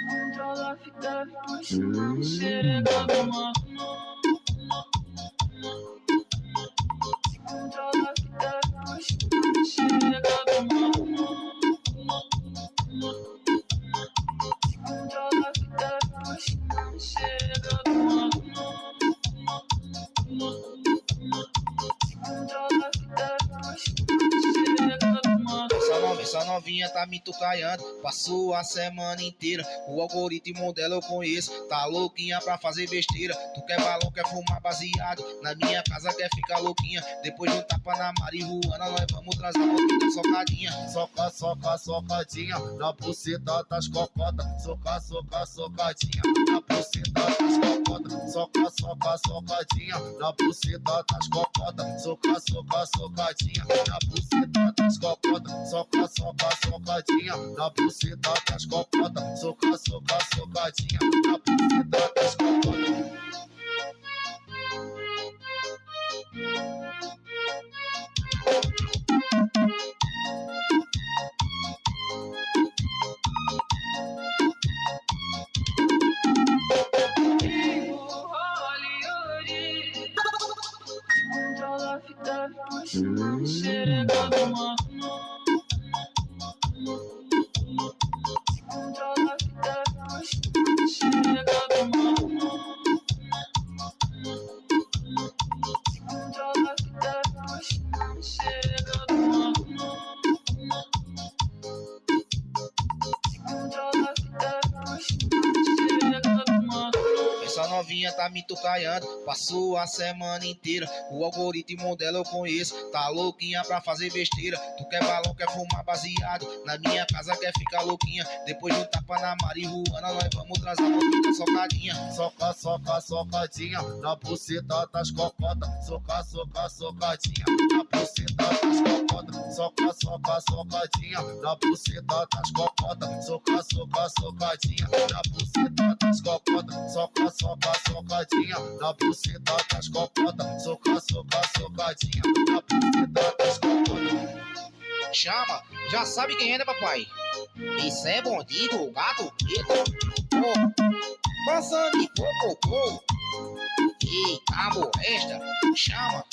Controla a fita, puxa na xereca do mano. Controla a fita, puxa na xereca do mano. Controla a fita, puxa na xereca do mano. Controla a fita, puxa na xereca do mano. Essa novinha tá me tucaiando, passou a semana inteira. O algoritmo dela eu conheço, tá louquinha pra fazer besteira. Tu quer balão, quer fumar baseado, na minha casa quer ficar louquinha. Depois de um tapa na marihuana, nós vamos transar uma socadinha. Soca, soca, socadinha, na buceta das cocotas. Soca, soca, socadinha, na buceta das cocotas. Soca, soca, socadinha, na buceta das cocotas. Soca, soca, socadinha, na buceta das cocotas. Soca, soca, socadinha, na buceta das cocotas. Soca, soca, socadinha, na buceta das cocotas. Controla a fita, puxa na xereca do mano. Controla a fita, puxa na xereca do mano. Controla a fita, puxa na xereca do mano. Controla a fita, puxa na xereca do mano. Essa novinha tá me tucaiando, passou a semana inteira. O algoritmo dela eu conheço, tá louquinha pra fazer besteira. Tu quer balão, quer fumar baseado, na minha casa quer ficar louquinha. Depois de um tapa na marihuana, nós vamos transar uma socadinha. Soca, soca, socadinha, na buceta das cocotas. Soca, soca, socadinha, na buceta das cocotas. Soca, soca, socadinha, na buceta das cocotas. Soca, soca, socadinha, na buceta das cocotas. Soca, soca, socadinha, na buceta das cocotas. Soca, soca, socadinha, na buceta das cocotas. Chama, já sabe quem é, né, papai? Isso é bandido, gato preto. Oh, passando de cocô. Eita, molesta, chama.